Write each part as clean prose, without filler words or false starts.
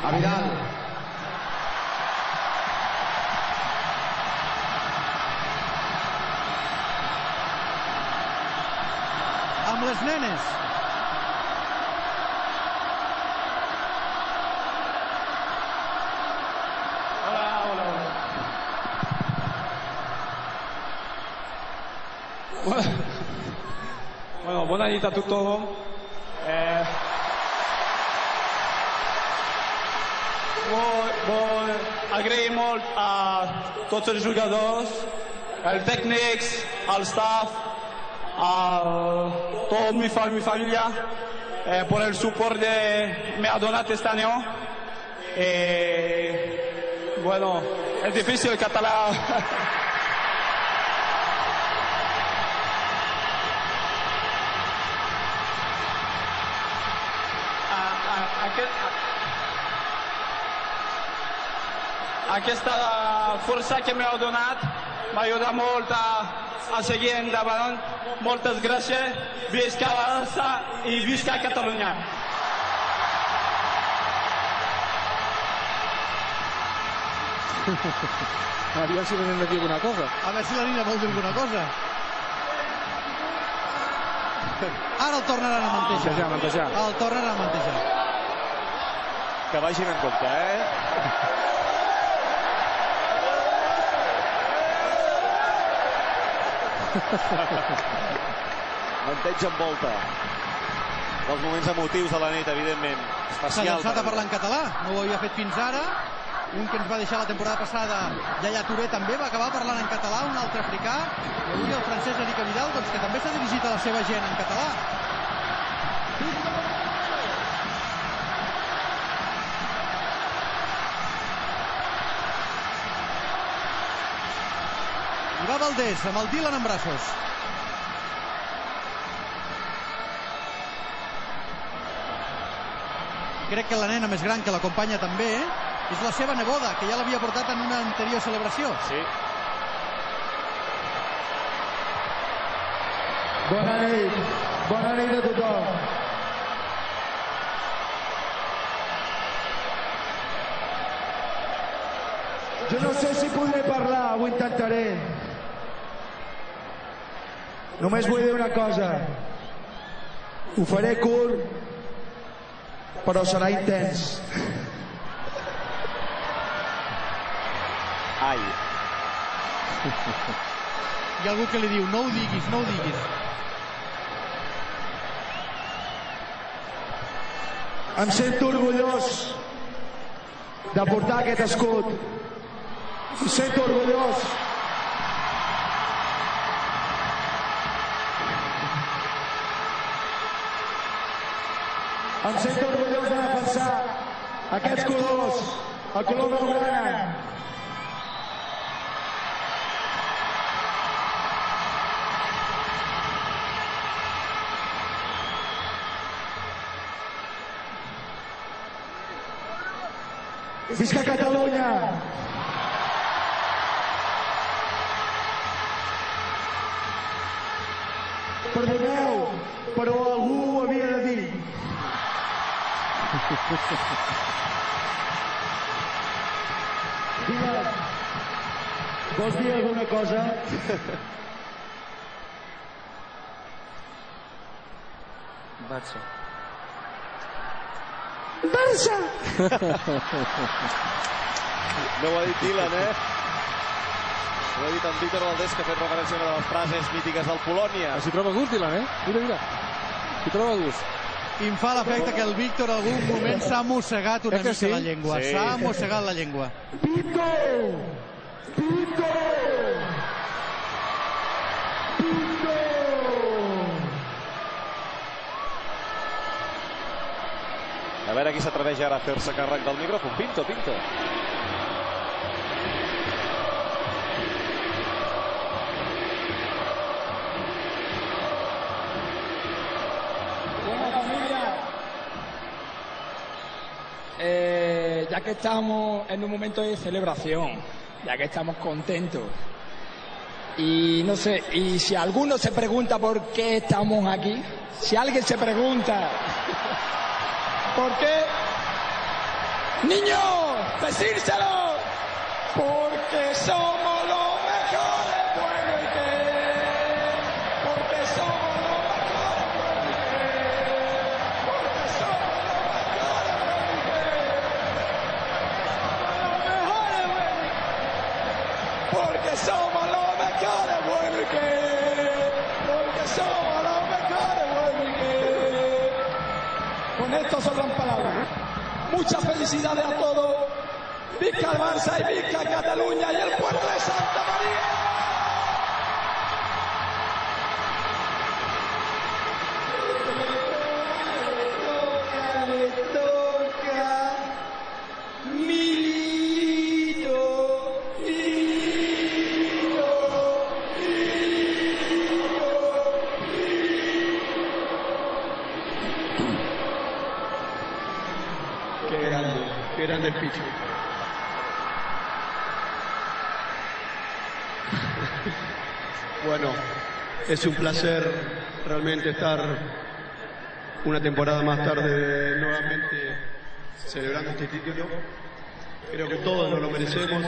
a Vidal. Amb les nenes. Bueno, bona nit a tothom. Vull agrair molt a tots els jugadors, els tècnics, al staff, a tota mi família, per el suport que me ha donat este año. Bueno, es difícil el català. Aquesta força que m'heu donat m'ajuda molt a seguir endavant. Moltes gràcies. Visca Barça i visca Catalunya. Aviam si venim d'aquí alguna cosa. A veure si la Nina vol dir alguna cosa. Ara el tornaran a mantejar. Mantejar. El tornaran a mantejar. Que vagin en compte, Manteig en volta. Dels moments emotius de la nit, evidentment. S'ha llançat a parlar en català, no ho havia fet fins ara. Un que ens va deixar la temporada passada, Yaya Touré, també va acabar parlant en català, un altre africà, i avui el francès Eric Vidal, doncs, que també s'ha dirigit a la seva gent en català. I va Valdés, amb el Dylan en braços. Crec que la nena més gran que l'acompanya també és la seva neboda, que ja l'havia portat en una anterior celebració. Sí. Bona nit a tothom. Jo no sé si podré parlar, ho intentaré. Només vull dir una cosa. Ho faré curt, però serà intens. Ai. Hi ha algú que li diu, no ho diguis, no ho diguis. Em sento orgullós de portar aquest escut. Em sento orgullós. Em sento orgullós de defensar aquests colors, el color blaugrana. Visca Catalunya! Perdoneu, però algú ho havia de dir. Dylan, vols dir alguna cosa? Barça. Barça! No ho ha dit Dylan, Ho ha dit en Víctor Valdés, que ha fet referència a una de les frases mítiques del Polònia. S'hi troba gust, Dylan, Mira. S'hi troba gust. I em fa l'efecte que el Víctor en algun moment s'ha mossegat una mica la llengua. Sí. S'ha mossegat la llengua. Pito! Pito! Pito! A veure qui s'atreveix ara a fer-se càrrec del micròfon. Pinto. Ya que estamos en un momento de celebración, ya que estamos contentos, y no sé, y si alguno se pregunta por qué estamos aquí, si alguien se pregunta por qué, Niños, decírselo, porque somos los mejores, bueno y qué, porque somos los mejores, bueno y qué, porque somos los mejores, bueno y qué, porque somos los mejores, bueno y qué, porque somos los mejores, bueno y qué. Con esto sobran palabras. Muchas felicidades a todos. Visca el Barça y visca Cataluña y el puerto de Santa María. Le toca, Milito, Milito, Milito. Qué grande el Pichu. Bueno, es un placer realmente estar una temporada más tarde nuevamente celebrando este título. Creo que todos nos lo merecemos,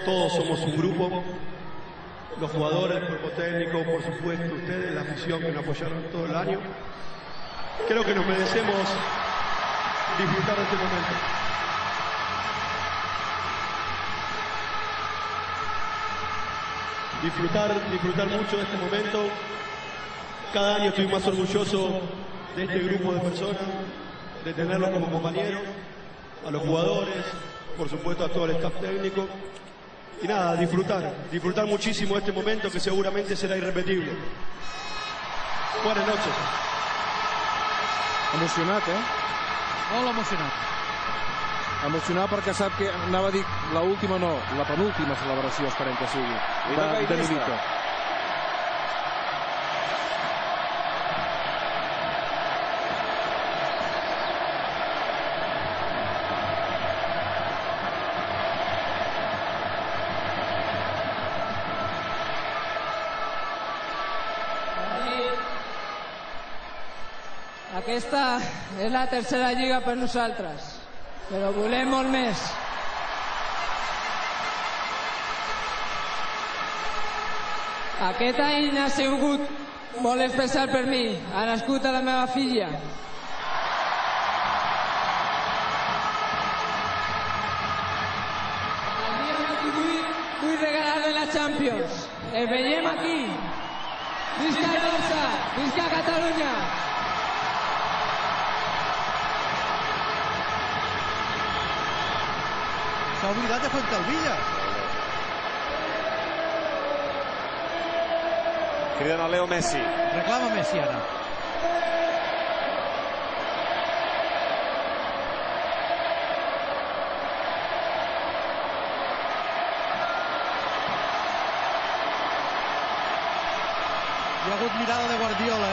todos somos un grupo, los jugadores, el cuerpo técnico, por supuesto ustedes, la afición que nos apoyaron todo el año. Creo que nos merecemos disfrutar de este momento. Disfrutar mucho de este momento. Cada año estoy más orgulloso de este grupo de personas, de tenerlos como compañeros, a los jugadores, por supuesto a todo el staff técnico. Y nada, disfrutar muchísimo de este momento que seguramente será irrepetible. Buenas noches. Emocionat, Molt emocionat. Emocionat perquè sap que anava a dir l'última no, la penúltima celebració esperem que sigui de Milito. Aquesta és la tercera lliga per nosaltres, però volem molt més. Aquest any ha sigut molt especial per mi. Ha nascut a la meva filla. El dia 28 vull regalar-li la Champions. El veiem aquí. Visca el Barça, visca Catalunya. S'ha oblidat de Fuentalvilla. Criden a Leo Messi. Reclama Messi ara. Hi ha hagut mirada de Guardiola,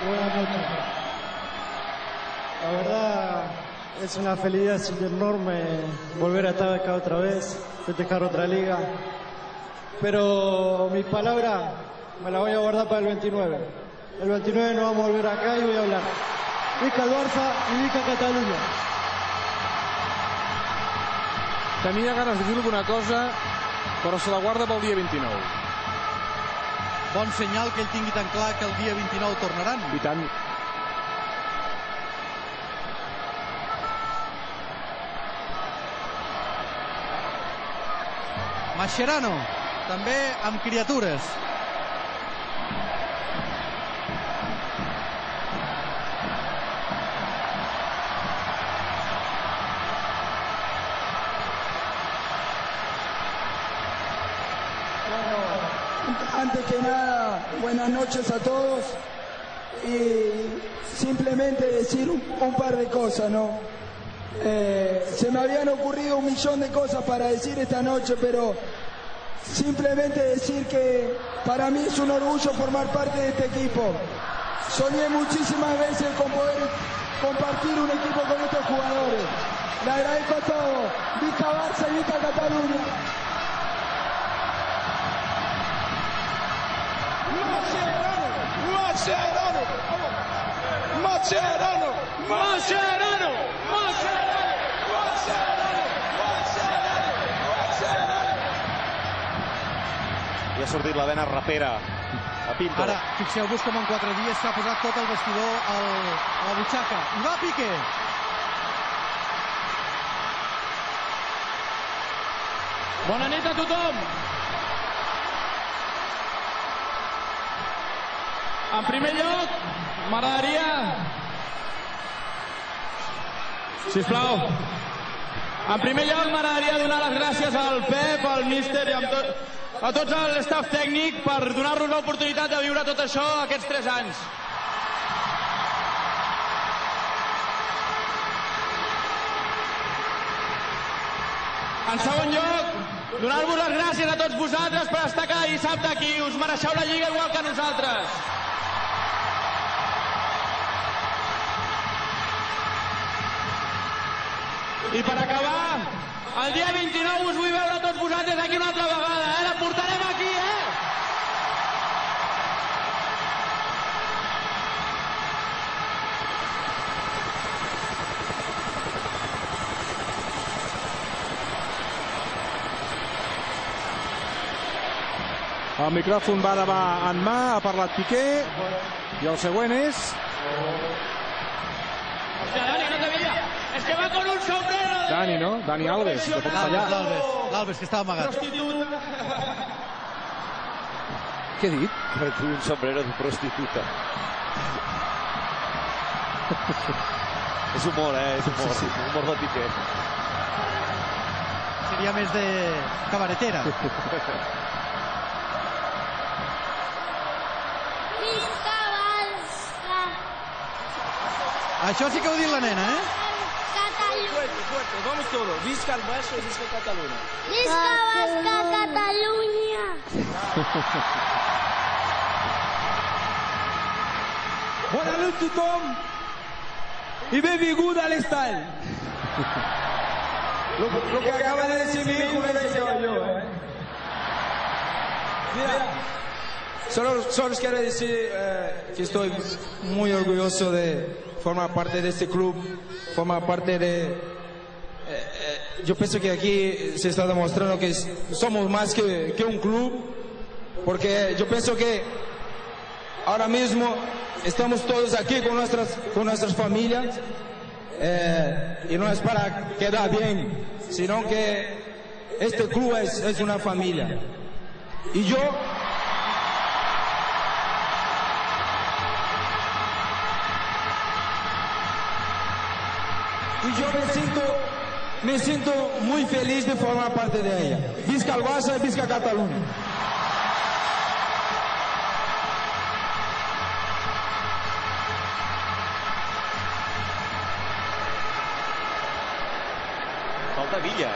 Buenas noches. La verdad es una felicidad enorme volver a estar acá otra vez, festejar otra liga. Pero mi palabra me la voy a guardar para el 29. El 29 nos vamos a volver acá y voy a hablar. Visca el Barça y visca Catalunya. Tenia ganes de dir alguna cosa, però se la guarda pel dia 29. Bon senyal que ell tingui tan clar que el dia 29 tornaran. I tant. Mascherano, també amb criatures. Antes que nada, buenas noches a todos y simplemente decir un par de cosas, ¿no? Se me habían ocurrido 1.000.000 de cosas para decir esta noche, pero simplemente decir que para mí es un orgullo formar parte de este equipo. Soñé muchísimas veces con poder compartir un equipo con estos jugadores. Le agradezco a todos. Visca Barça y visca Cataluña. Mascherano! Mascherano! Mascherano! I ha sortit la vena rapera a Pinto. Ara, fixeu-vos com en 4 dies s'ha posat tot el vestidor a la butxaca. I va Piqué. Bona nit a tothom. En primer lloc, m'agradaria... Sisplau. En primer lloc, m'agradaria donar les gràcies al Pep, al míster i a tots l'estaf tècnic per donar-nos l'oportunitat de viure tot això aquests 3 anys. En segon lloc, donar-vos les gràcies a tots vosaltres per estar cada dissabte aquí. Us mereixeu la Lliga igual que nosaltres. I per acabar, el dia 29 us vull veure tots vosaltres aquí una altra vegada, La portarem aquí, El micròfon va de mà en mà, ha parlat Piqué, i el següent és... Dani, no te veia. Es que va con un sombrero. Dani, no? Dani Alves, que pot fallar. L'Alves, que estava amagat. Què he dit? Un sombrero de prostituta. És humor, és humor. Sí. Humor de Piqué. Seria més de cabaretera. Visca Barça! Això sí que ho ha dit la nena, Catalunya! Fuerte, vamos todos. Visca el Barça y visca Catalunya. Visca Barça, Catalunya! Bona nit a tothom y benvingut al estall. Lo que acaba de decir mi hijo me lo he dicho yo, Mira, solo os quiero decir que estoy muy orgulloso de formar parte de este club, formar parte de... yo pienso que aquí se está demostrando que somos más que un club, porque yo pienso que ahora mismo estamos todos aquí con nuestras familias, y no es para quedar bien, sino que este club es una familia. Y yo me siento muy feliz de formar parte de ella. Visca el Barça y visca Catalunya. Falta Villa,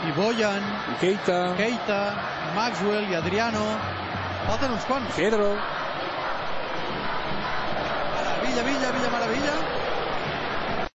I Boyan, I Keita, Maxwell i Adriano. Falten uns quants. Pedro. Villa Maravilla.